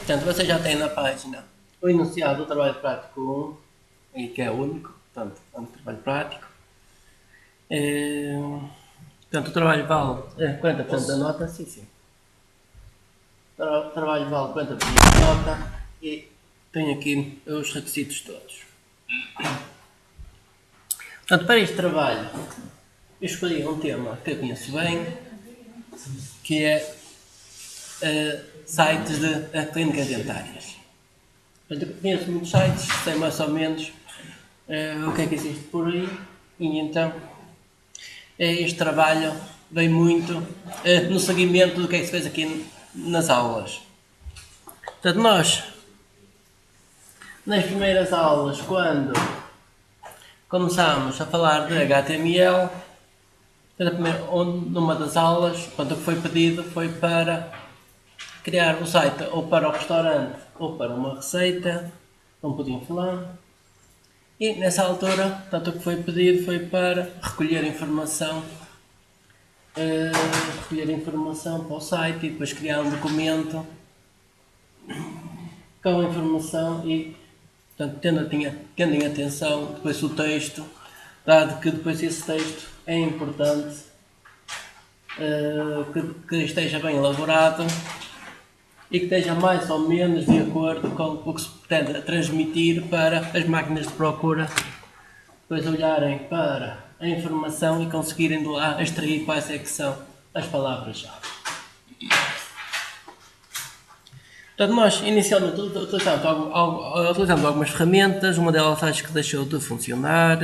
Portanto, você já tem na página o enunciado do trabalho prático 1, e que é único, portanto, é um trabalho prático. Portanto, o trabalho vale 40% da nota, sim. O trabalho vale 40% da nota e tenho aqui os requisitos todos. Portanto, para este trabalho, eu escolhi um tema que eu conheço bem, que é sites de clínicas dentárias. Portanto, eu conheço muitos sites, sei mais ou menos o que é que existe por aí, e então este trabalho vem muito no seguimento do que é que se fez aqui nas aulas. Portanto, nós, nas primeiras aulas, quando começámos a falar de HTML, numa das aulas, quando o que foi pedido foi para criar o site ou para o restaurante ou para uma receita, não podiam falar. E nessa altura, tanto o que foi pedido foi para recolher informação para o site e depois criar um documento com a informação e, portanto, tendo em atenção depois o texto, dado que depois esse texto é importante que esteja bem elaborado e que esteja mais ou menos de acordo com o que se pretende transmitir para as máquinas de procura depois olharem para a informação e conseguirem de lá extrair quais é que são as palavras-chave. Portanto, nós inicialmente utilizamos algumas ferramentas, uma delas acho que deixou de funcionar.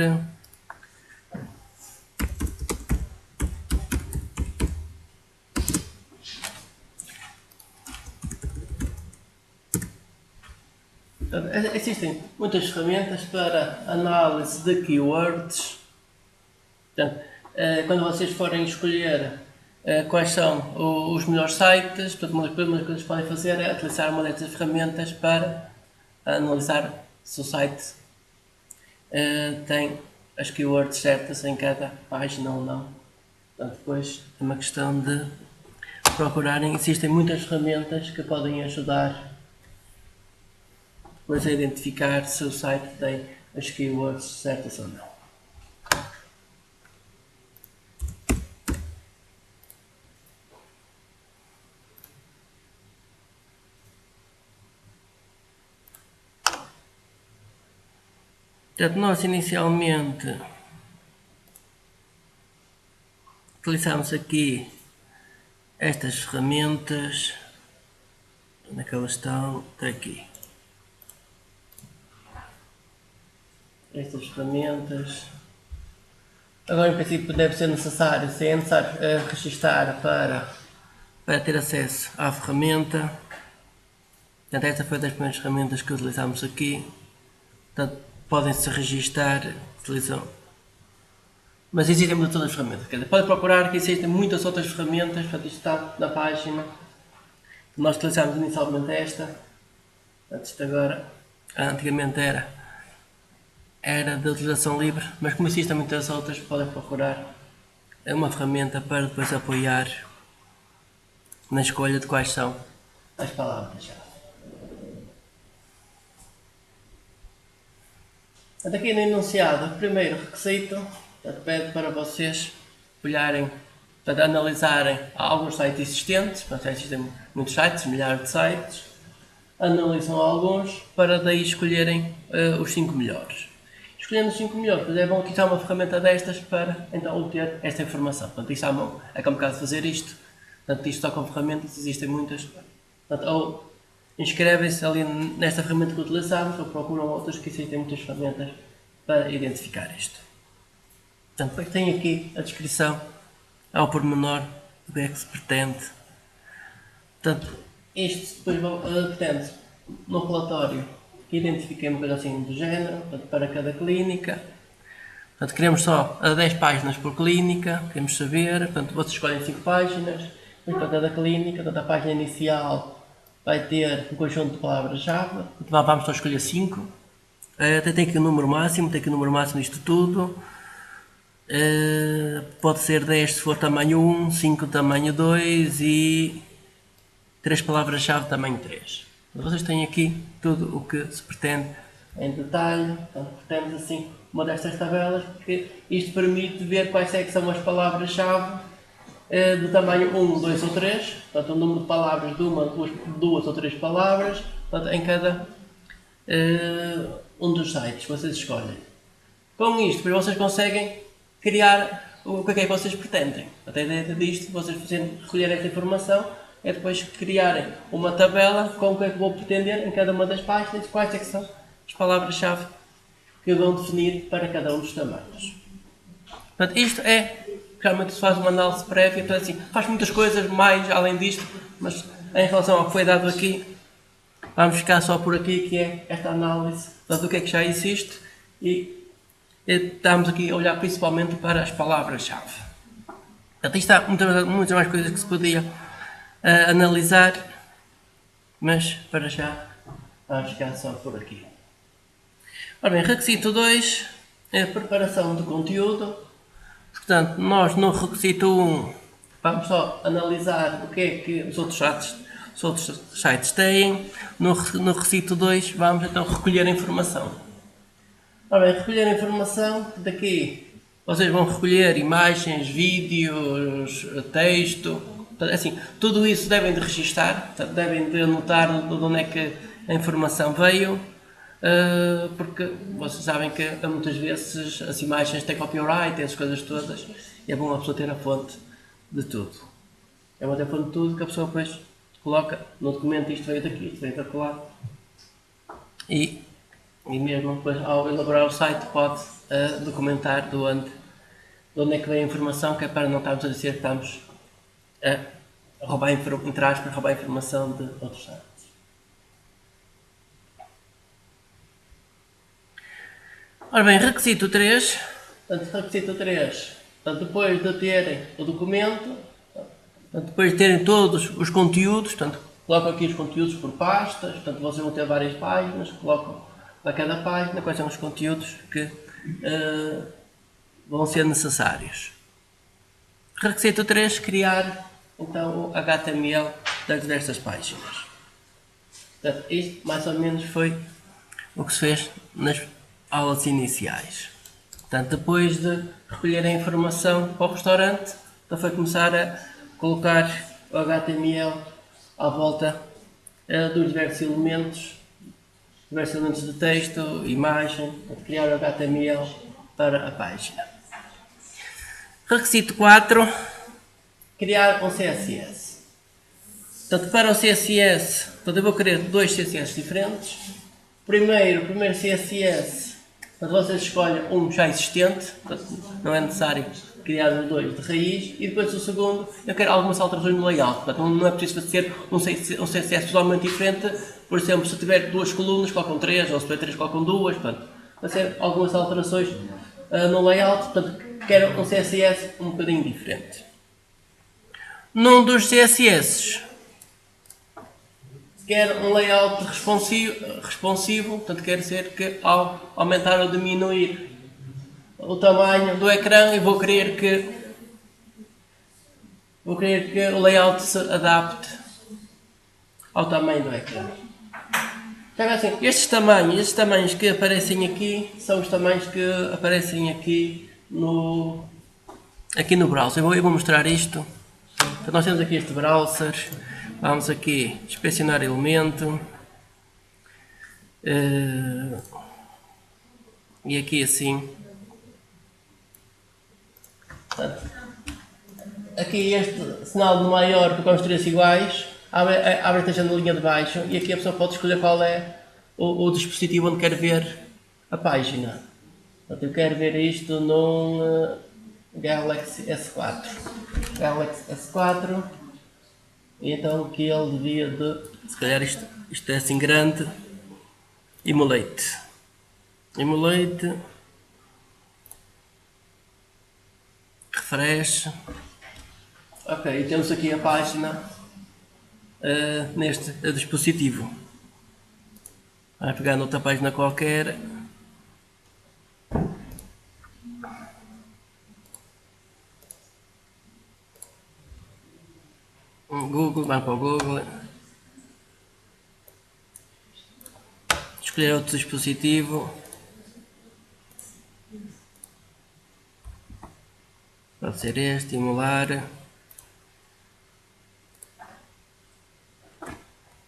Portanto, existem muitas ferramentas para análise de keywords. Portanto, quando vocês forem escolher quais são os melhores sites, portanto, uma das primeiras coisas que podem fazer é utilizar uma dessas ferramentas para analisar se o site tem as keywords certas em cada página ou não. Portanto, depois é uma questão de procurarem. Existem muitas ferramentas que podem ajudar depois a identificar se o site tem as keywords certas ou não. Portanto, nós inicialmente utilizamos aqui estas ferramentas. Onde é que elas estão? Está aqui. Estas ferramentas. Agora, em princípio, deve ser necessário, se é necessário registar para ter acesso à ferramenta. Portanto, esta foi das primeiras ferramentas que utilizamos aqui. Portanto, podem-se registar, utilizam. Mas existem muitas outras ferramentas. Podem procurar que existem muitas outras ferramentas. Portanto, isto está na página. Nós utilizamos inicialmente esta. Portanto, isto agora, antigamente era de utilização livre, mas como existem muitas outras, podem procurar uma ferramenta para depois apoiar na escolha de quais são as palavras-chave. Aqui no enunciado, o primeiro requisito pede para vocês olharem, analisarem alguns sites existentes, existem muitos sites, milhares de sites, analisam alguns para daí escolherem os 5 melhores. Escolhendo os 5 melhores, é bom utilizar uma ferramenta destas para então obter esta informação. Portanto, isto é complicado fazer isto. Portanto, isto só com ferramentas, existem muitas. Portanto, ou inscrevem-se ali nesta ferramenta que utilizamos ou procuram outras que existem muitas ferramentas para identificar isto. Portanto, depois tem aqui a descrição ao pormenor do que é que se pretende. Portanto, isto depois pretende no relatório que identifiquemos uma coisa assim do género, portanto, para cada clínica. Portanto, queremos só 10 páginas por clínica, queremos saber, portanto, vocês escolhem 5 páginas, para cada clínica, portanto, a página inicial vai ter um conjunto de palavras-chave, vamos só escolher 5, tem aqui o número máximo, disto tudo, pode ser 10 se for tamanho 1, 5 tamanho 2 e 3 palavras-chave tamanho 3. Vocês têm aqui tudo o que se pretende em detalhe. Portanto, temos assim uma destas tabelas, porque isto permite ver quais é que são as palavras-chave do tamanho 1, 2 ou 3, portanto o número de palavras de uma, duas ou três palavras, portanto, em cada um dos sites que vocês escolhem. Com isto, depois vocês conseguem criar o que é que vocês pretendem. Até a ideia disto, vocês recolherem esta informação, é depois criarem uma tabela com o que é que vou pretender em cada uma das páginas, quais é que são as palavras-chave que vão definir para cada um dos tamanhos. Portanto, isto é, realmente se faz uma análise prévia, então assim, faz muitas coisas mais além disto, mas em relação ao que foi dado aqui, vamos ficar só por aqui, que é esta análise do que é que já existe e estamos aqui a olhar principalmente para as palavras-chave. Portanto, isto há muitas mais coisas que se podia analisar, mas para já vamos ficar só por aqui. Ora bem, requisito 2 é a preparação do conteúdo. Portanto, nós no requisito 1 vamos só analisar o que é que os outros sites têm. No requisito 2 vamos então recolher a informação. Ora bem, recolher a informação, daqui vocês vão recolher imagens, vídeos, texto, assim, tudo isso devem de registar, devem de anotar de onde é que a informação veio, porque vocês sabem que muitas vezes as imagens têm copyright, essas coisas todas, e é bom a pessoa ter a fonte de tudo. É uma fonte de tudo que a pessoa depois coloca no documento, isto veio daqui, isto veio da lá, e mesmo depois ao elaborar o site pode documentar de onde é que vem a informação, que é para não estarmos a dizer que estamos a roubar, entre aspas, roubar a informação de outros sites. Ora bem, requisito 3. Portanto, requisito 3. Portanto, depois de terem o documento, depois de terem todos os conteúdos, portanto, colocam aqui os conteúdos por pastas, portanto, vocês vão ter várias páginas, colocam para cada página quais são os conteúdos que vão ser necessários. Requisito 3, criar então o HTML das diversas páginas. Portanto, isto mais ou menos foi o que se fez nas aulas iniciais. Portanto, depois de recolher a informação para o restaurante, então foi começar a colocar o HTML à volta dos diversos elementos de texto, imagem, criar o HTML para a página. Requisito 4, criar um CSS. Portanto, para o CSS, portanto, eu vou querer dois CSS diferentes. Primeiro CSS, portanto, vocês escolhem um já existente, portanto, não é necessário criar os dois de raiz. E depois o segundo, eu quero algumas alterações no layout, portanto, não é preciso fazer um CSS totalmente diferente. Por exemplo, se tiver duas colunas, colocam três, ou se tiver três, colocam duas, portanto, fazer algumas alterações no layout, portanto, quero um CSS um bocadinho diferente. Num dos CSS, quero um layout responsivo, portanto, quer dizer que ao aumentar ou diminuir o tamanho do ecrã, eu vou querer que o layout se adapte ao tamanho do ecrã. Então, assim, estes tamanhos que aparecem aqui são os tamanhos que aparecem aqui no browser. Eu vou mostrar isto. Então, nós temos aqui este browser. Vamos aqui inspecionar elemento. E aqui assim. Portanto, aqui este sinal de maior, porque os três iguais, abre a janelinha de baixo e aqui a pessoa pode escolher qual é o dispositivo onde quer ver a página. Portanto, eu quero ver isto num Galaxy S4. E então que ele devia de, se calhar isto é assim grande, Emulate, refresh. Ok, temos aqui a página neste dispositivo. Vai pegar noutra página qualquer. Google, vai para o Google. escolher outro dispositivo. Pode ser este, emular.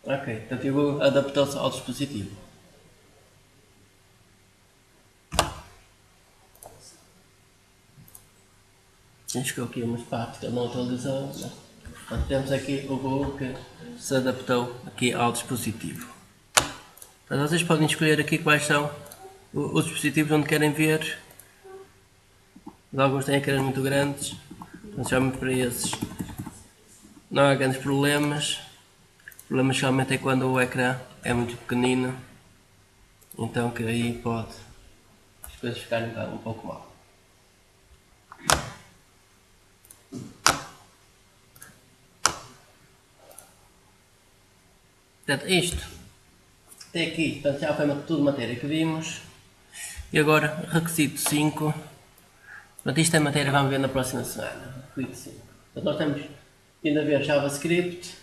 Ok, portanto eu vou adaptar-se ao dispositivo. Chegou aqui umas partes que ele não atualizou, né? Portanto, temos aqui o Google que se adaptou aqui ao dispositivo. Portanto, vocês podem escolher aqui quais são os dispositivos onde querem ver. Alguns têm ecrãs muito grandes, então somente para esses não há grandes problemas. O problema somente é quando o ecrã é muito pequenino, então que aí pode as coisas ficarem um pouco mal. Portanto, isto até aqui, portanto, já foi tudo matéria que vimos. E agora, requisito 5. Portanto, isto é matéria que vamos ver na próxima semana. Requisito 5. Portanto, nós temos ainda a ver JavaScript.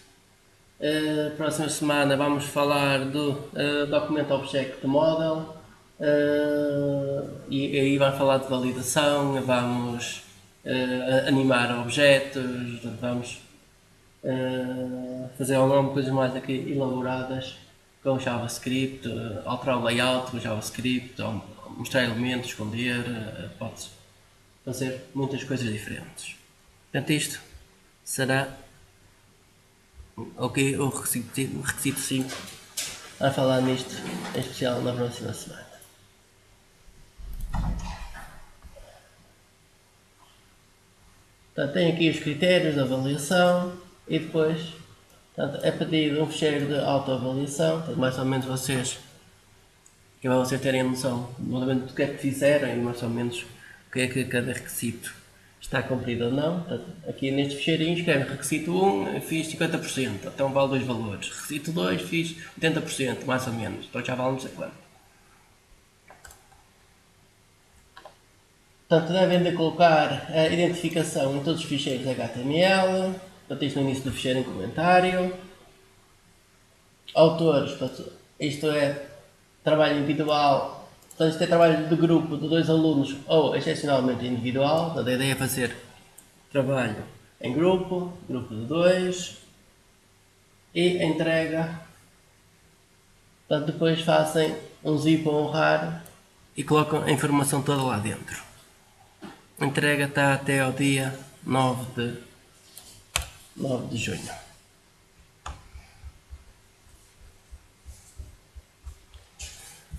Próxima semana vamos falar do Document Object Model. E aí vamos falar de validação, vamos animar objetos, vamos fazer algumas coisas mais aqui elaboradas com JavaScript, alterar o layout com JavaScript, mostrar elementos, esconder, pode fazer muitas coisas diferentes. Portanto, isto será ok, o requisito 5 a falar nisto em especial na próxima semana. Portanto, tem aqui os critérios de avaliação e depois, portanto, é pedido um fecheiro de autoavaliação, portanto, mais ou menos vocês terem a noção do que é que fizeram e mais ou menos o que é que cada requisito está cumprido ou não. Portanto, aqui neste fecheirinho escreve requisito 1 fiz 50%, então vale 2 valores, requisito 2 fiz 80%, mais ou menos, então já vale não sei quanto. Portanto, devem de colocar a identificação em todos os ficheiros HTML, portanto, isto no início do ficheiro em comentário. Autores, portanto, isto é trabalho individual, portanto, isto é trabalho de grupo de 2 alunos ou excepcionalmente individual, portanto, a ideia é fazer trabalho em grupo de 2 e a entrega, portanto, depois fazem um zip ou um rar e colocam a informação toda lá dentro. A entrega está até ao dia 9 de junho.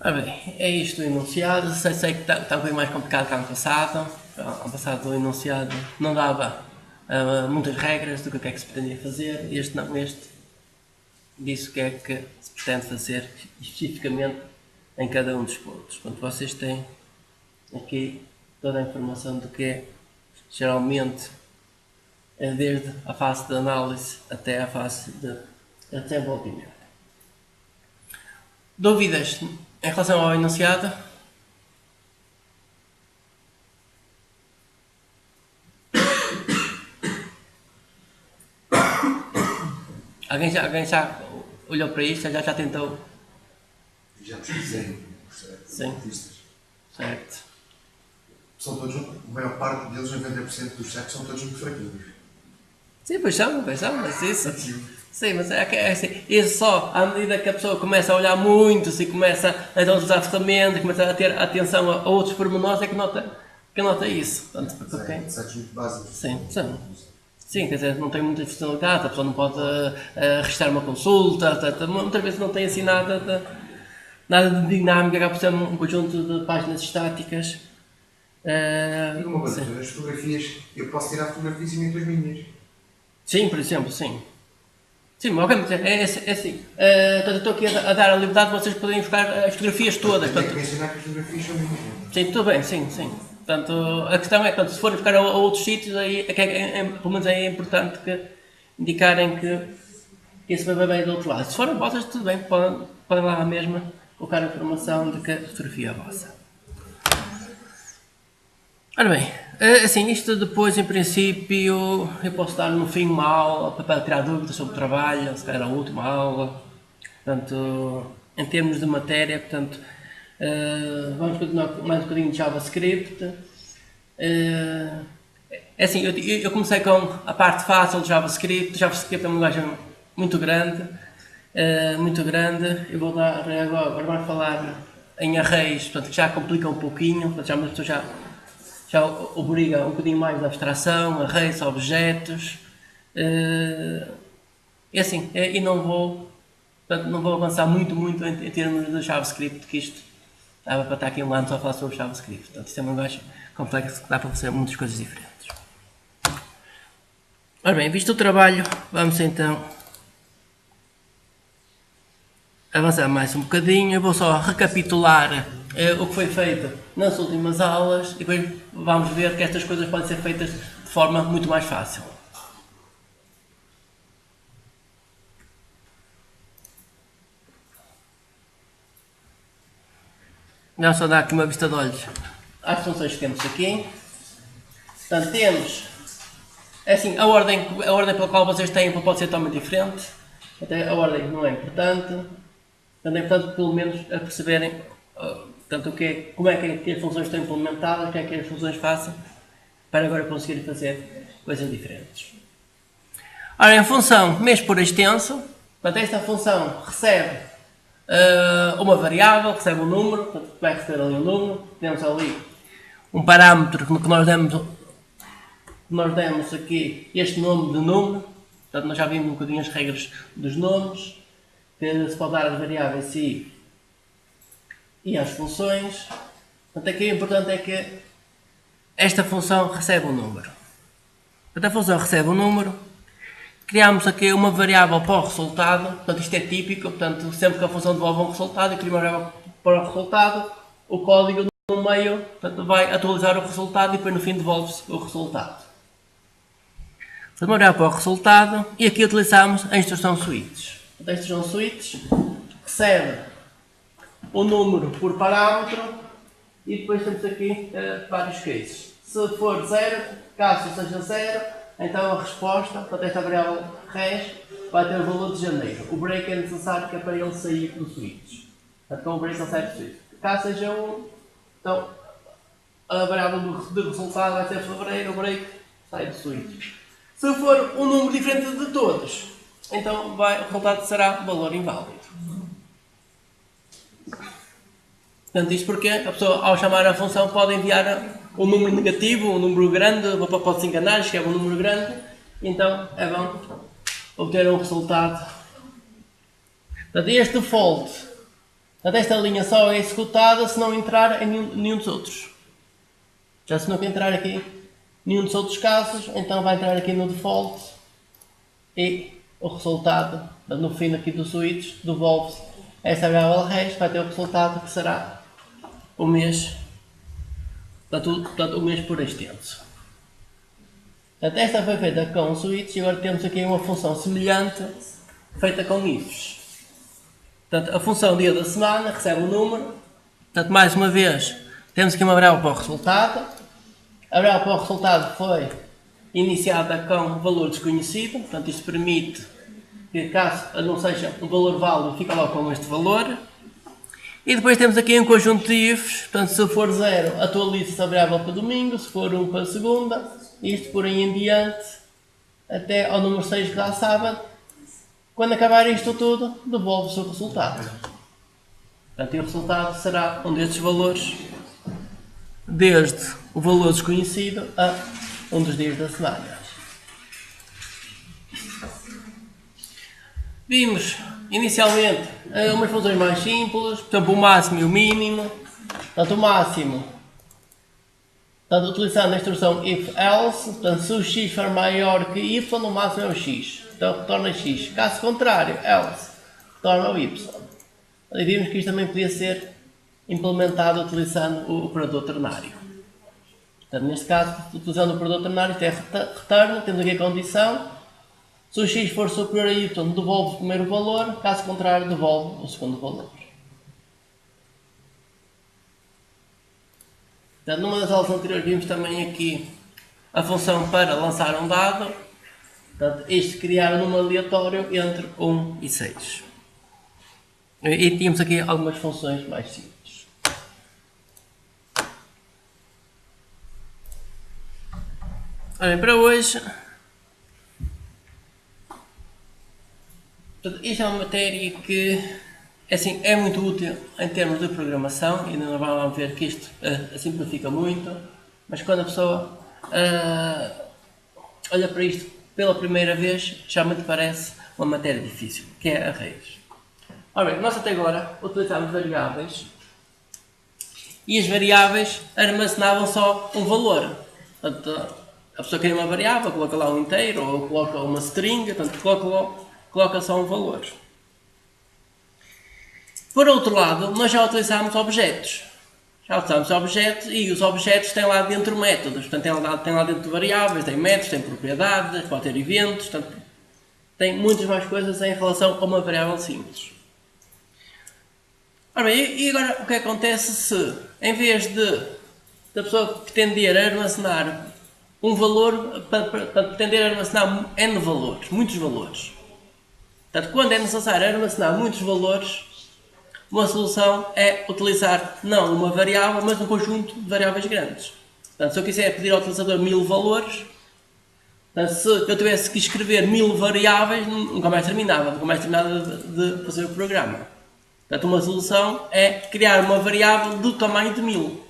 Ora bem, é isto o enunciado. Sei que está um bocadinho mais complicado que ano passado. Ano passado o enunciado não dava muitas regras do que é que se pretendia fazer. Este não, este disse o que é que se pretende fazer especificamente em cada um dos pontos. Portanto, vocês têm aqui toda a informação do que é geralmente desde a fase de análise até a fase de desenvolvimento. Dúvidas em relação ao enunciado? Alguém já olhou para isto? Já tentou? Já pesquisei. Sim. Certo. São todos, a maior parte deles, 90% dos sites, são todos muito fraquinhos. Sim, pois são, mas isso. Sim, mas é assim, isso só à medida que a pessoa começa a olhar muito, se começa a usar ferramentas, começa a ter atenção a outros pormenores, é que nota isso. Portanto, okay. Sites muito básicos. Sim, são. Sim, quer dizer, não tem muita funcionalidade, a pessoa não pode registrar uma consulta, muitas vezes não tem assim nada de dinâmica, acaba por ser um conjunto de páginas estáticas. E uma coisa, as fotografias, eu posso tirar fotografias e meter as minhas. Sim, por exemplo, sim. Sim, ok, é assim. Portanto, estou aqui a dar a liberdade de vocês poderem buscar as fotografias todas. Tem que mencionar que as fotografias são minhas. Sim, tudo bem, sim. Portanto, a questão é que se forem buscar a outros sítios, aí pelo menos é importante que indicarem que isso vai bem do outro lado. Se forem vossas, tudo bem, podem lá mesmo colocar a informação de que a fotografia é vossa. Ora bem, assim, isto depois em princípio eu posso dar no fim uma aula para tirar dúvidas sobre o trabalho, se calhar a última aula. Portanto, em termos de matéria, portanto, vamos continuar com mais um bocadinho de JavaScript. É assim, eu comecei com a parte fácil de JavaScript. JavaScript é uma linguagem muito grande, eu vou dar agora vamos falar em arrays, portanto, que já complica um pouquinho, portanto, já obriga um bocadinho mais de abstração, arrays, objetos. É assim, e não vou avançar muito em termos de JavaScript, que isto dava para estar aqui um ano só a falar sobre JavaScript. Portanto, isto é uma linguagem complexa que dá para fazer muitas coisas diferentes. Ora bem, visto o trabalho, vamos então avançar mais um bocadinho. Eu vou só recapitular o que foi feito nas últimas aulas e depois vamos ver que estas coisas podem ser feitas de forma muito mais fácil. Vamos só dar aqui uma vista de olhos às funções que temos aqui. Portanto, temos, assim, a ordem pela qual vocês têm pode ser totalmente diferente. Até a ordem não é importante. Portanto, é importante pelo menos a perceberem como é que as funções estão implementadas, o que é que as funções fazem, para agora conseguirem fazer coisas diferentes. Ora, em função mês por extenso, portanto, esta função recebe uma variável, recebe um número, portanto, vai receber ali um número, temos ali um parâmetro que nós demos aqui este nome de número, portanto, nós já vimos um bocadinho as regras dos nomes, que se pode dar às variáveis e às funções. Portanto, aqui o importante é que esta função recebe um número. Portanto, a função recebe um número. Criamos aqui uma variável para o resultado, portanto isto é típico, portanto sempre que a função devolve um resultado e cria uma variável para o resultado, o código no meio, portanto, vai atualizar o resultado e depois no fim devolve-se o resultado. Portanto, uma variável para o resultado e aqui utilizamos a instrução switch. A instrução switch recebe o número por parâmetro e depois temos aqui vários cases. Se for 0, caso seja 0, então a resposta, portanto esta variável res, vai ter o valor de janeiro. O break é necessário que é para ele sair do switch. Portanto, com o break ele sai do switch. Caso seja 1, então a variável de resultado vai ser fevereiro, o break sai do switch. Se for um número diferente de todos, então o resultado será valor inválido. Portanto, isto porque a pessoa, ao chamar a função, pode enviar um número negativo, um número grande, pode se enganar, escreve um número grande, então é bom obter um resultado. Portanto, este default, portanto, esta linha só é executada se não entrar em nenhum dos outros. Já se não entrar aqui nenhum dos outros casos, então vai entrar aqui no default e o resultado, no fim aqui do switch, devolve-se essa variável res, vai ter o resultado que será o mês, portanto, o mês por extenso. Portanto, esta foi feita com o switch e agora temos aqui uma função semelhante feita com ifs. Portanto, a função dia da semana recebe um número, portanto, mais uma vez, temos aqui uma variável para o resultado. A variável para o resultado foi iniciada com valor desconhecido, portanto, isto permite que, caso não seja um valor válido, fica logo com este valor. E depois temos aqui um conjunto de ifs, portanto, se for 0, atualiza-se a variável para domingo, se for 1 para segunda, isto por aí em diante, até ao número 6 que dá sábado. Quando acabar isto tudo, devolve-se o resultado. Portanto, e o resultado será um destes valores, desde o valor desconhecido a um dos dias da semana. Vimos inicialmente umas funções mais simples, por exemplo, o máximo e o mínimo. Portanto, o máximo, portanto, utilizando a instrução if-else, portanto, se o x for maior que y, o máximo é o x. Então, retorna x. Caso contrário, else, retorna o y. E vimos que isto também podia ser implementado utilizando o operador ternário. Portanto, neste caso, utilizando o operador ternário, isto é return, temos aqui a condição. Se o x for superior a y, devolve o primeiro valor, caso contrário, devolve o segundo valor. Portanto, numa das aulas anteriores vimos também aqui a função para lançar um dado. Portanto, este criar um número aleatório entre 1 e 6. E tínhamos aqui algumas funções mais simples. Olhem, para hoje, isto é uma matéria que assim, é muito útil em termos de programação e não vamos ver que isto simplifica muito, mas quando a pessoa olha para isto pela primeira vez, realmente parece uma matéria difícil, que é arrays. Ora bem, nós até agora utilizamos variáveis e as variáveis armazenavam só um valor. Portanto, a pessoa cria uma variável, coloca lá um inteiro ou coloca uma string, portanto, coloca só um valor. Por outro lado, nós já utilizamos objetos. Já utilizamos objetos e os objetos têm lá dentro métodos. Portanto, tem lá dentro variáveis, tem métodos, tem propriedades, pode ter eventos, portanto, tem muitas mais coisas em relação a uma variável simples. Ora bem, e agora o que acontece se, em vez da pessoa pretender armazenar um valor, para pretender armazenar N valores, muitos valores. Portanto, quando é necessário armazenar muitos valores, uma solução é utilizar não uma variável, mas um conjunto de variáveis grandes. Portanto, se eu quiser pedir ao utilizador 1000 valores, portanto, se eu tivesse que escrever 1000 variáveis, nunca mais terminava de fazer o programa. Portanto, uma solução é criar uma variável do tamanho de 1000.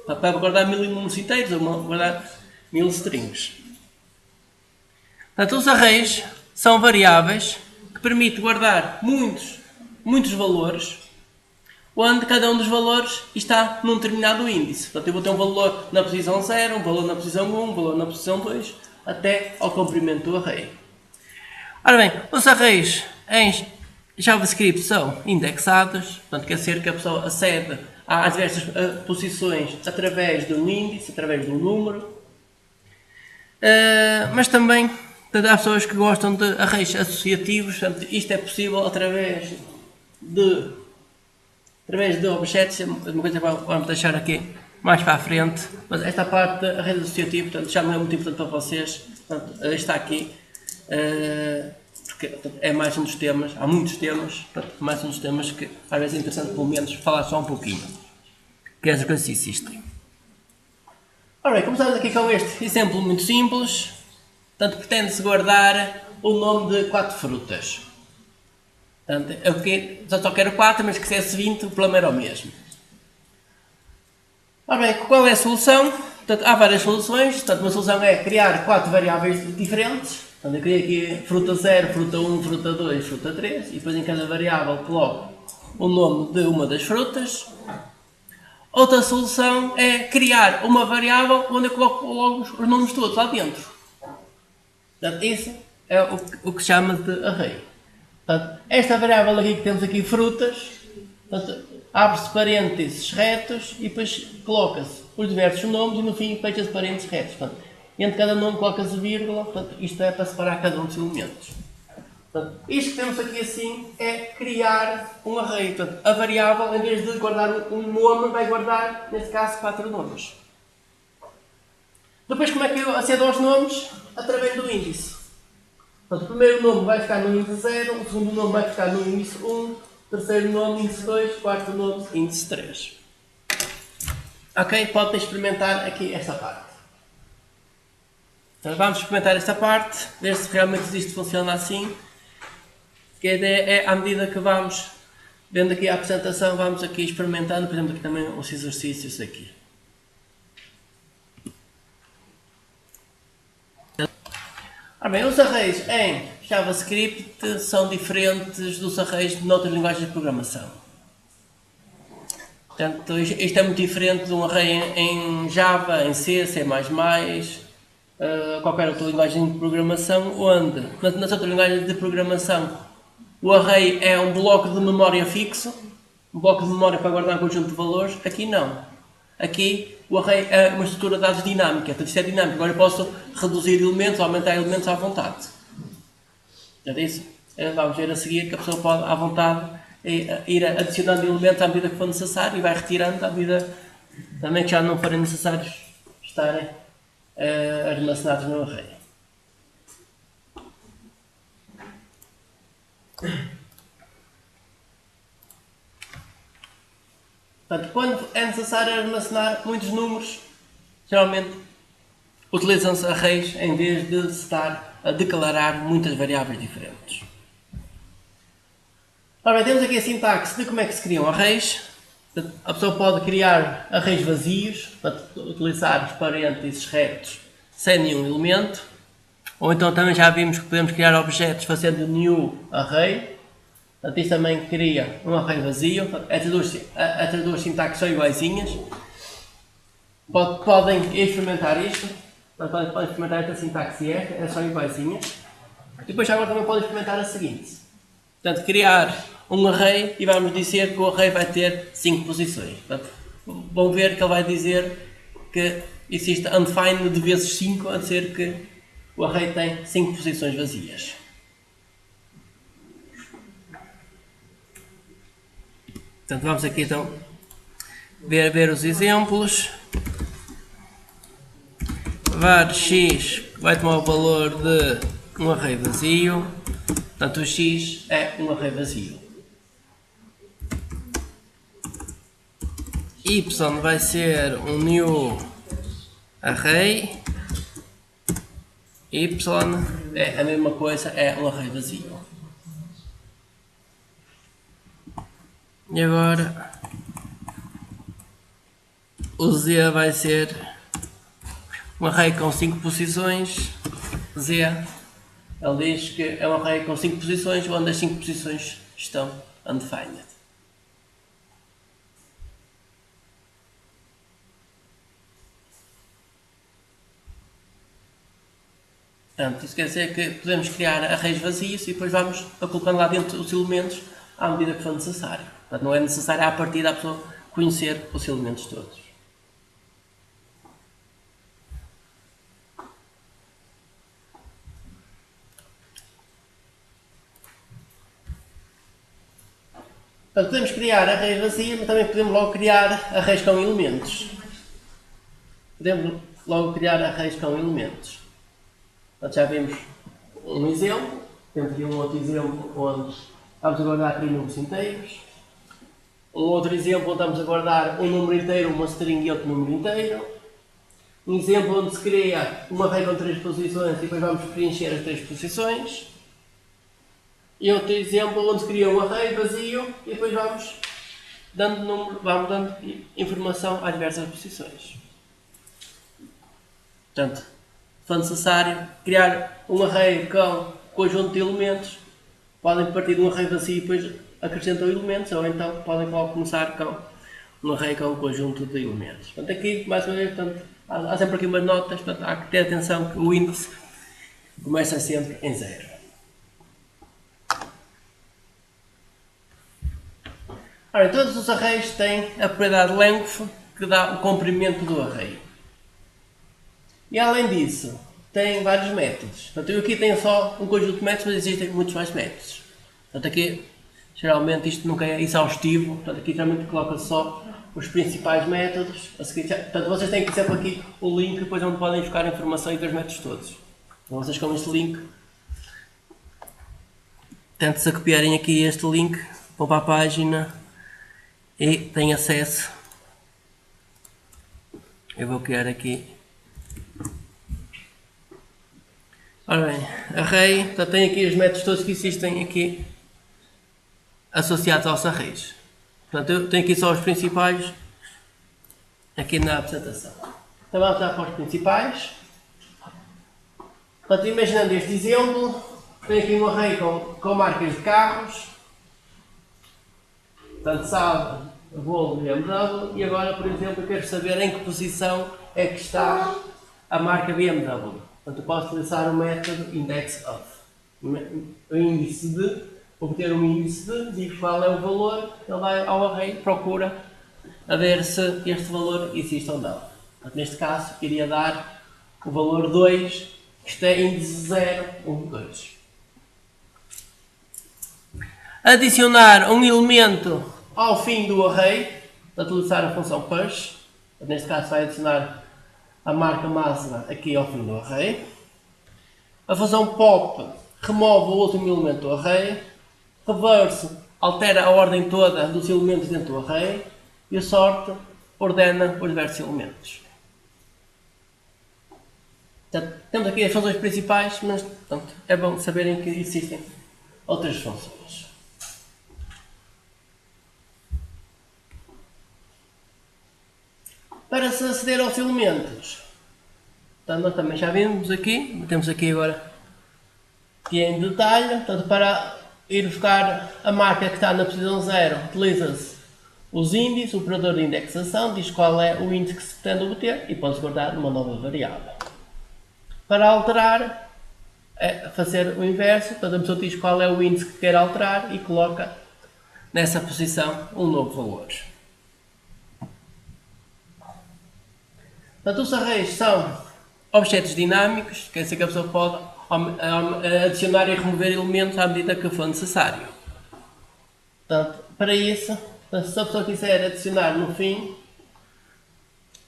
Para guardar 1000 números inteiros, ou guardar 1000 strings. Portanto, os arrays são variáveis que permitem guardar muitos valores, onde cada um dos valores está num determinado índice. Portanto, eu vou ter um valor na posição 0, um valor na posição 1, um valor na posição 2, até ao comprimento do array. Ora bem, os arrays em JavaScript são indexados, portanto quer dizer que a pessoa acede às diversas posições através de um índice, através de um número, mas também há pessoas que gostam de arrays associativos, portanto isto é possível através de objetos, uma coisa que vamos deixar aqui mais para a frente, mas esta parte de arrays associativos, portanto, já não é muito importante para vocês, portanto, está aqui. Porque é mais um dos temas, há muitos temas, portanto, mais um dos temas que às vezes é interessante pelo menos falar só um pouquinho, que as coisas existem. Ora bem, começamos aqui com este exemplo muito simples, portanto pretende-se guardar o nome de 4 frutas. Portanto, eu só quero 4, mas se quisesse 20 o problema era o mesmo. Ora bem, qual é a solução? Portanto, há várias soluções, portanto uma solução é criar 4 variáveis diferentes. Portanto, eu criei aqui fruta 0, fruta 1, fruta 2, fruta 3 e depois em cada variável coloco o nome de uma das frutas. Outra solução é criar uma variável onde eu coloco logo os nomes todos lá dentro. Portanto, isso é o que se chama de array. Portanto, esta variável aqui que temos aqui, frutas, abre-se parênteses retos e depois coloca-se os diversos nomes e no fim fecha-se parênteses retos. Portanto, entre cada nome coloca-se vírgula, portanto, isto é para separar cada um dos elementos. Portanto, isto que temos aqui assim é criar um array. Portanto, a variável, em vez de guardar um nome, vai guardar, neste caso, 4 nomes. Depois, como é que eu acedo aos nomes? Através do índice. Portanto, o primeiro nome vai ficar no índice 0, o segundo nome vai ficar no índice 1, o terceiro nome índice 2, quarto nome índice 3. Ok? Podem experimentar aqui esta parte. Então vamos experimentar esta parte, ver se realmente isto funciona assim. Que a ideia é, à medida que vamos vendo aqui a apresentação, vamos aqui experimentando, por exemplo, aqui também os exercícios aqui. Ora bem, os arrays em JavaScript são diferentes dos arrays noutras linguagens de programação. Portanto, isto é muito diferente de um array em Java, em C, C++, qualquer outra linguagem de programação, onde nas outras linguagens de programação o array é um bloco de memória fixo, um bloco de memória para guardar um conjunto de valores. Aqui não. Aqui o array é uma estrutura de dados dinâmica, portanto isto é dinâmico, agora eu posso reduzir elementos, aumentar elementos à vontade. Já disse? Vamos ver a seguir que a pessoa pode à vontade ir adicionando elementos à medida que for necessário e vai retirando à medida também que já não forem necessários estarem armazenados no array. Portanto, quando é necessário armazenar muitos números, geralmente utilizam-se arrays em vez de se estar a declarar muitas variáveis diferentes. Ora bem, temos aqui a sintaxe de como é que se criam arrays. A pessoa pode criar arrays vazios, para utilizar os parênteses retos sem nenhum elemento. Ou então também já vimos que podemos criar objetos fazendo new array. Portanto, isto também cria um array vazio. Estas duas sintaxes são iguaizinhas. Podem experimentar isto. Podem experimentar esta sintaxe R, elas são iguaizinhas. E depois agora também podem experimentar a seguinte. Portanto, criar um array e vamos dizer que o array vai ter 5 posições. Portanto, vão ver que ele vai dizer que existe undefined vezes 5, a dizer que o array tem 5 posições vazias. Portanto, vamos aqui então ver os exemplos. Var x vai tomar o valor de um array vazio. Portanto, o x é um array vazio. Y vai ser um new array. Y é a mesma coisa, é um array vazio. E agora o Z vai ser um array com 5 posições. Z, ele diz que é um array com 5 posições, onde as 5 posições estão undefined. Portanto, isso quer dizer que podemos criar arrays vazios e depois vamos colocando lá dentro os elementos à medida que for necessário. Portanto, não é necessário à partida a pessoa conhecer os elementos todos. Portanto, podemos criar arrays vazios, mas também podemos logo criar arrays com elementos. Podemos logo criar arrays com elementos. Portanto, já vimos um exemplo. Temos aqui um outro exemplo onde vamos a guardar 3 números inteiros. Um outro exemplo onde estamos a guardar um número inteiro, uma string e outro número inteiro. Um exemplo onde se cria uma array com 3 posições e depois vamos preencher as 3 posições. E outro exemplo onde se cria um array vazio e depois vamos dando informação às diversas posições. Portanto, se for necessário criar um array com conjunto de elementos, podem partir de um array vazio e depois acrescentam elementos, ou então podem logo começar com um array com um conjunto de elementos. Portanto, aqui, mais uma vez, portanto, há sempre aqui umas notas, portanto, há que ter atenção que o índice começa sempre em 0. Ora, todos os arrays têm a propriedade length, que dá o comprimento do array. E além disso, tem vários métodos. Portanto, eu aqui tenho só um conjunto de métodos, mas existem muitos mais métodos. Portanto, aqui, geralmente, isto nunca é exaustivo. Portanto, aqui geralmente coloca só os principais métodos. Portanto, vocês têm que sempre aqui o link, depois onde podem buscar a informação e ver os métodos todos. Então, vocês com este link, tentem-se a copiarem aqui este link, vão para a página e têm acesso. Eu vou criar aqui. Ora bem, array, portanto, tem aqui os métodos todos que existem aqui associados aos arrays. Portanto, eu tenho aqui só os principais aqui na apresentação. Então vamos lá para os principais. Portanto, imaginando este exemplo, tenho aqui um array com marcas de carros. Portanto, sabe o voo BMW e agora, por exemplo, eu quero saber em que posição é que está a marca BMW. Portanto, eu posso utilizar o método indexOf. O índice de, obter um índice de, digo qual é o valor, ele vai ao array, procura a ver se este valor existe ou não. Portanto, neste caso, iria dar o valor 2, que isto é índice 0, 1, 2. Adicionar um elemento ao fim do array, portanto, utilizar a função push. Neste caso, vai adicionar a marca máxima aqui ao fim do array. A função pop remove o último elemento do array. Reverse altera a ordem toda dos elementos dentro do array. e o sort ordena os diversos elementos. Portanto, temos aqui as funções principais, mas portanto, é bom saberem que existem outras funções. Para se aceder aos elementos, portanto, nós também já vimos aqui, temos aqui agora aqui em detalhe, portanto, para ir buscar a marca que está na posição 0, utiliza-se os índices, o operador de indexação, diz qual é o índice que se pretende obter e pode-se guardar numa nova variável. Para alterar, é fazer o inverso, portanto a pessoa diz qual é o índice que quer alterar e coloca nessa posição um novo valor. Portanto, os arrays são objetos dinâmicos, quer dizer que a pessoa pode adicionar e remover elementos à medida que for necessário. Portanto, para isso, se a pessoa quiser adicionar no fim,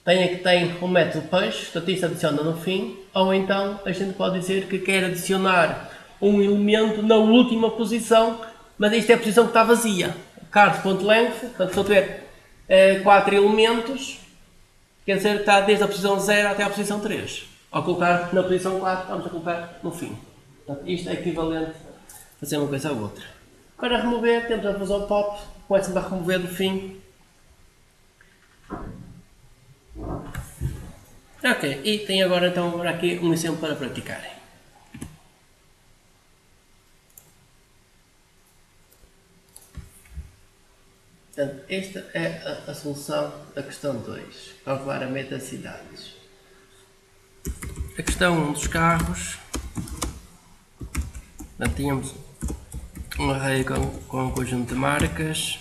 tem o método push, portanto isto adiciona no fim, ou então a gente pode dizer que quer adicionar um elemento na última posição, mas isto é a posição que está vazia. Card.length, portanto se eu tiver 4 elementos, quer dizer que está desde a posição 0 até a posição 3. Ao colocar na posição 4, vamos a colocar no fim. Portanto, isto é equivalente a fazer uma coisa ou outra. Para remover, temos a função pop, começa a remover do fim. Ok, e tem agora então aqui um exemplo para praticarem. Portanto, esta é a solução da questão 2, calcular a metacidades. A questão 1 dos carros, portanto, tínhamos um array com um conjunto de marcas.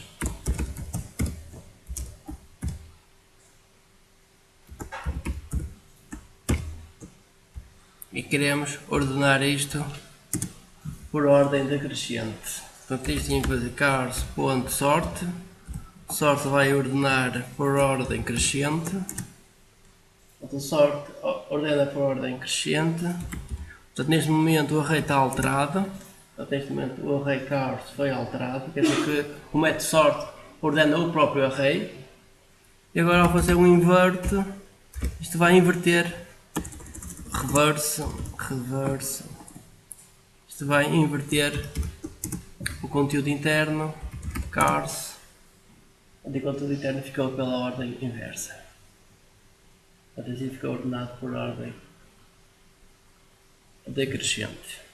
E queremos ordenar isto por ordem decrescente. Portanto, isto tinha que fazer cars.sort. Sort vai ordenar por ordem crescente. Portanto, sort ordena por ordem crescente. Portanto, neste momento o array está alterado. Portanto, neste momento o array cars foi alterado. Quer dizer que o método sort ordena o próprio array. E agora ao fazer um invert, isto vai inverter. Reverse. Isto vai inverter o conteúdo interno, cars, onde o conteúdo interno ficou pela ordem inversa. Portanto, assim ficou ordenado por ordem decrescente.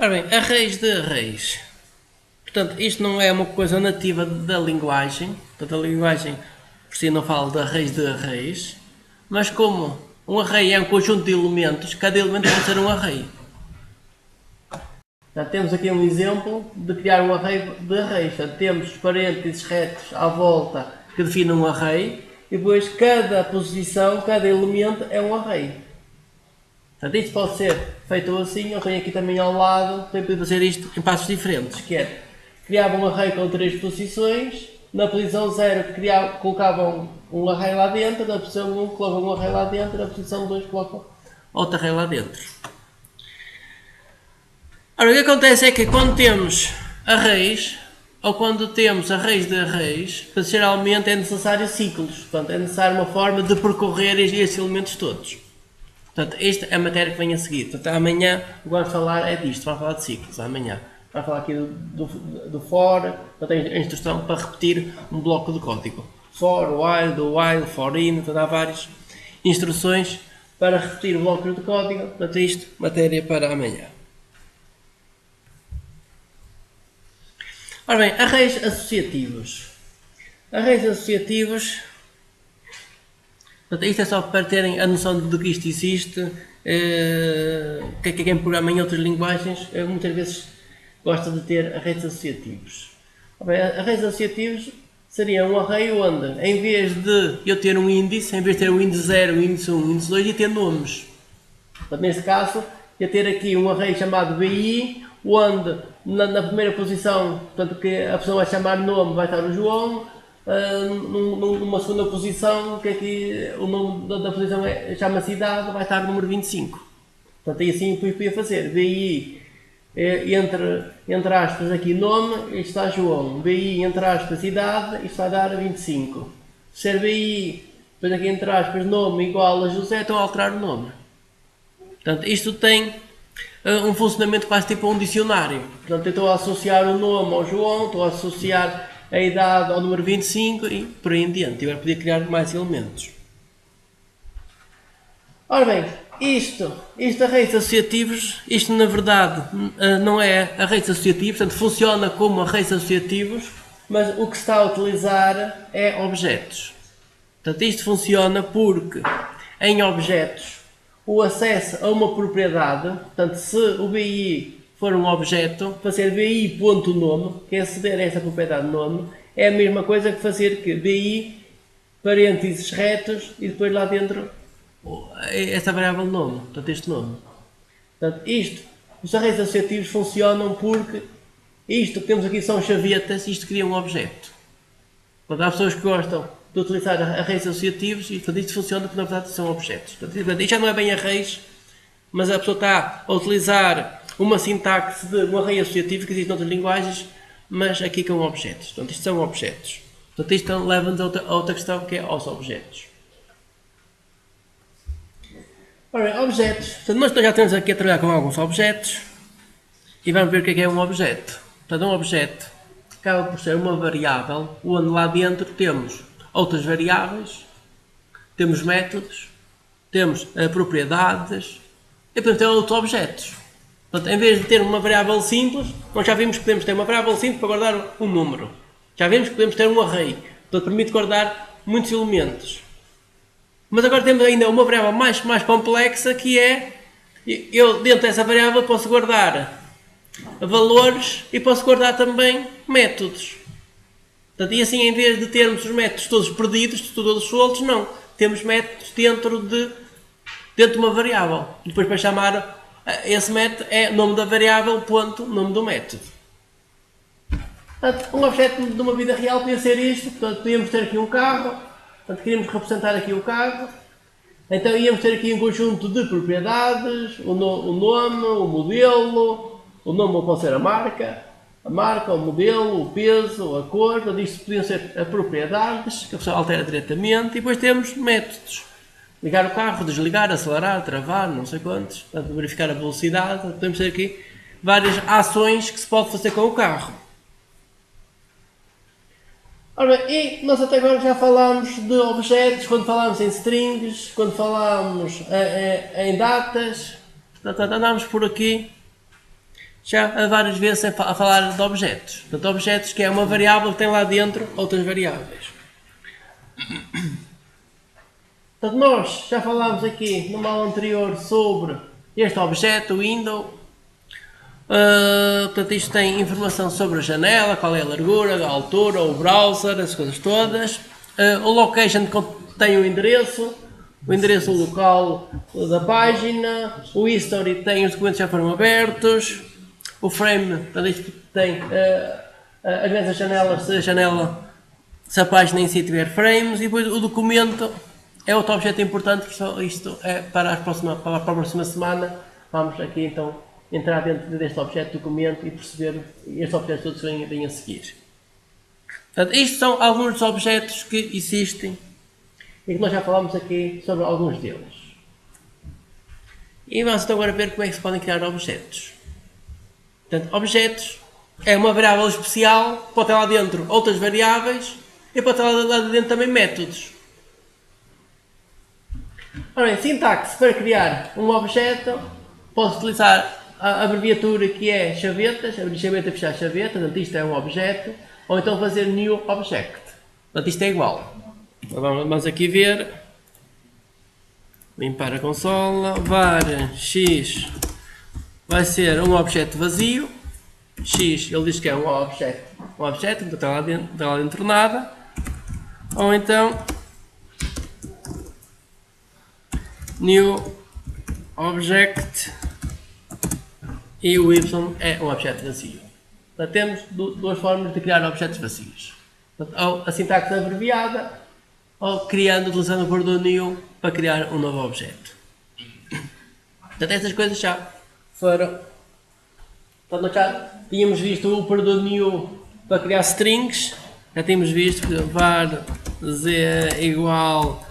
Ora bem, arrays de arrays. Portanto, isto não é uma coisa nativa da linguagem. Portanto, a linguagem por si não fala de arrays, mas como um array é um conjunto de elementos, cada elemento pode ser um array. Portanto, temos aqui um exemplo de criar um array de arrays. Portanto, temos os parênteses retos à volta que definem um array e depois cada posição, cada elemento é um array. Portanto, isto pode ser feito assim, eu tenho aqui também ao lado, tenho que fazer isto em passos diferentes, que é, criava um array com 3 posições, na posição 0 colocavam um array lá dentro, na posição 1 colocavam um array lá dentro, na posição 2 colocam outro array lá dentro. Ora, o que acontece é que quando temos arrays, ou quando temos arrays de arrays, geralmente é necessário ciclos, portanto é necessário uma forma de percorrer estes elementos todos. Portanto, esta é a matéria que vem a seguir. Portanto, amanhã o que vamos falar é disto, vamos falar de ciclos, amanhã. Vamos falar aqui do for, portanto, a instrução para repetir um bloco de código. For, while, do while, for in, portanto, há várias instruções para repetir o bloco de código. Portanto, isto, matéria para amanhã. Ora bem, arrays associativos. Arrays associativos. Portanto, isto é só para terem a noção de que isto existe, que quem programa em outras linguagens muitas vezes gosta de ter arrays associativos. Bem, arrays associativos seria um array onde, em vez de eu ter um índice, em vez de ter um índice 0, um índice 1, um índice 2, ia ter nomes. Portanto, neste caso, ia ter aqui um array chamado BI, onde na primeira posição, portanto, que a pessoa vai chamar nome, vai estar o João. numa segunda posição, que aqui o nome da posição chama-se idade, vai estar o número 25. Portanto, aí assim depois podia fazer BI entre aspas aqui nome, isto está João, BI entre aspas idade, isto vai dar 25. Se ser BI, depois aqui entre aspas nome igual a José, estou a alterar o nome. Portanto, isto tem um funcionamento quase tipo um dicionário. Portanto, eu estou a associar o nome ao João, estou a associar a idade ao número 25 e por aí em diante. E agora podia criar mais elementos. Ora bem, isto arrays associativos, isto na verdade não é arrays associativos, portanto funciona como arrays associativos, mas o que se está a utilizar é objetos. Portanto, isto funciona porque em objetos o acesso a uma propriedade, portanto, se o BI for um objeto, fazer BI.nome, que é aceder a essa propriedade nome, é a mesma coisa que fazer que BI, parênteses retos, e depois lá dentro esta variável nome, portanto, este nome. Portanto, os arrays associativos funcionam porque isto que temos aqui são chavetas, isto cria um objeto. Portanto, há pessoas que gostam de utilizar arrays associativos e portanto, isto funciona porque na verdade são objetos. Portanto, isto já não é bem arrays, mas a pessoa está a utilizar uma sintaxe de um array associativo que existe noutras linguagens, mas aqui com objetos. Portanto, isto são objetos. Portanto, isto leva-nos a outra questão que é aos objetos. Ora, objetos. Portanto, nós já estamos aqui a trabalhar com alguns objetos e vamos ver o que é um objeto. Portanto, um objeto acaba por ser uma variável onde lá dentro temos outras variáveis, temos métodos, temos propriedades e podemos ter outros objetos. Portanto, em vez de ter uma variável simples, nós já vimos que podemos ter uma variável simples para guardar um número. Já vimos que podemos ter um array, portanto permite guardar muitos elementos. Mas agora temos ainda uma variável mais complexa que é, eu dentro dessa variável posso guardar valores e posso guardar também métodos. Portanto, e assim, em vez de termos os métodos todos perdidos, todos soltos, não. Temos métodos dentro de uma variável. Depois para chamar esse método é nome da variável, ponto, nome do método. Portanto, um objeto de uma vida real podia ser isto. Portanto, podíamos ter aqui um carro. Portanto, queríamos representar aqui o carro. Então íamos ter aqui um conjunto de propriedades, o nome, o modelo, o nome pode ser a marca, o modelo, o peso, a cor, portanto, isto podiam ser as propriedades que a pessoa altera diretamente e depois temos métodos. Ligar o carro, desligar, acelerar, travar, não sei quantos, portanto, verificar a velocidade, portanto, podemos ter aqui várias ações que se pode fazer com o carro. Ora bem, e nós até agora já falámos de objetos, quando falámos em strings, quando falámos em datas, portanto, andámos por aqui já várias vezes a falar de objetos. Portanto, objetos que é uma variável que tem lá dentro outras variáveis. Portanto, nós já falámos aqui numa aula anterior sobre este objeto, o window. Portanto, isto tem informação sobre a janela, qual é a largura, a altura, o browser, as coisas todas. O location contém o endereço local da página. O history tem os documentos que já foram abertos. O frame, portanto, isto tem as mesmas janelas, se a página em si tiver frames, e depois o documento é outro objeto importante, que isto é para a próxima semana. Vamos aqui então entrar dentro deste objeto documento e perceber estes objetos todos vêm a seguir. Portanto, isto são alguns dos objetos que existem e que nós já falámos aqui sobre alguns deles. E vamos então agora ver como é que se podem criar objetos. Portanto, objetos é uma variável especial, pode ter lá dentro outras variáveis e pode ter lá dentro também métodos. Ora bem, sintaxe para criar um objeto, posso utilizar a abreviatura que é chavetas, abrir chaveta, fechar chaveta, portanto isto é um objeto, ou então fazer new object, portanto isto é igual. Vamos aqui ver, limpar a consola, var x vai ser um objeto vazio, x ele diz que é um objeto, não está lá dentro nada, ou então new object e o y é um objeto vazio. Portanto, temos duas formas de criar objetos vazios. Portanto, ou a sintaxe abreviada, ou utilizando o perdão new para criar um novo objeto. Portanto, estas coisas já foram. Portanto, nós já tínhamos visto o perdão new para criar strings. Já tínhamos visto que var z igual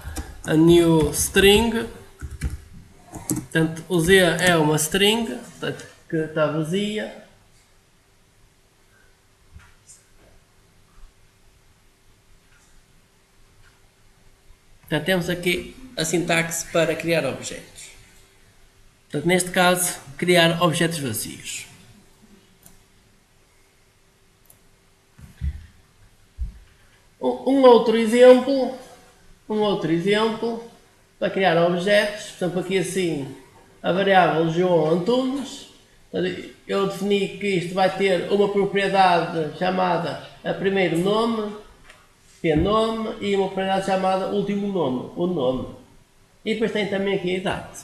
a new string. Portanto, o z é uma string, portanto, que está vazia. Portanto, temos aqui a sintaxe para criar objetos. Portanto, neste caso, criar objetos vazios. Um outro exemplo para criar objetos, por exemplo, aqui assim, a variável João Antunes, eu defini que isto vai ter uma propriedade chamada a primeiro nome, pnome, e uma propriedade chamada último nome, o nome. E depois tem também aqui a idade.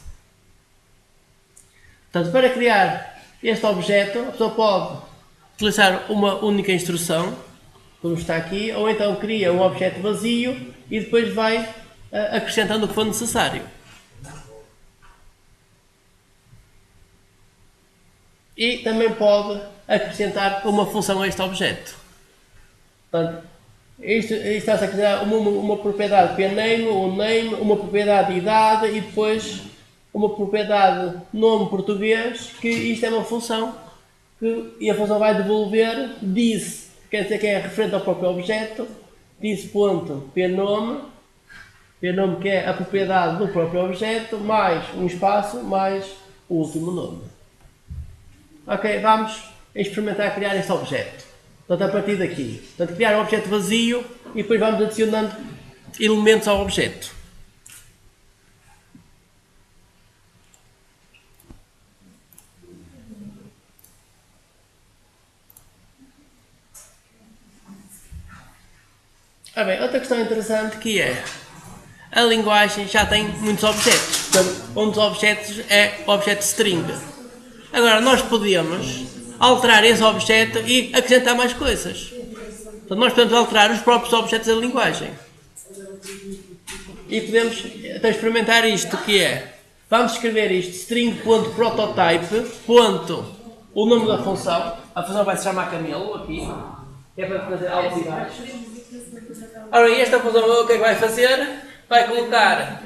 Portanto, para criar este objeto, a pessoa pode utilizar uma única instrução, como está aqui, ou então cria um objeto vazio e depois vai acrescentando o que for necessário. E também pode acrescentar uma função a este objeto. Portanto, isto está-se a criar uma propriedade pname, um name, uma propriedade idade e depois uma propriedade nome português, que isto é uma função e a função vai devolver this, quer dizer que é referente ao próprio objeto, this.pnome, pnome que é a propriedade do próprio objeto, mais um espaço, mais o último nome. Ok, vamos experimentar criar este objeto. Portanto, a partir daqui. Portanto, criar um objeto vazio e depois vamos adicionando elementos ao objeto. Bem, outra questão interessante que é a linguagem já tem muitos objetos. Portanto, um dos objetos é o objeto string. Agora, nós podemos alterar esse objeto e acrescentar mais coisas. Portanto, nós podemos alterar os próprios objetos da linguagem. E podemos então experimentar isto, que é, vamos escrever isto, string.prototype, o nome da função. A função vai se chamar Camelo, aqui. É para fazer altos e baixos. Ora, e esta função o que é que vai fazer? Vai colocar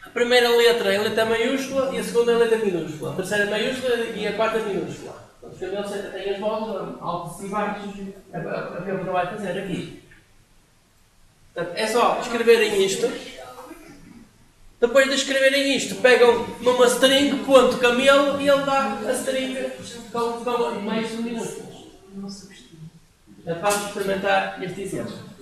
a primeira letra em letra maiúscula e a segunda em letra minúscula. A terceira maiúscula e a quarta minúscula. Portanto, o Camelo tem as voltas, altos e baixos, é o que ele vai fazer aqui. Portanto, é só escreverem isto. Depois de escreverem isto, pegam numa string, ponto camelo, e ele dá a string com mais minúsculas. Vamos experimentar este exemplo.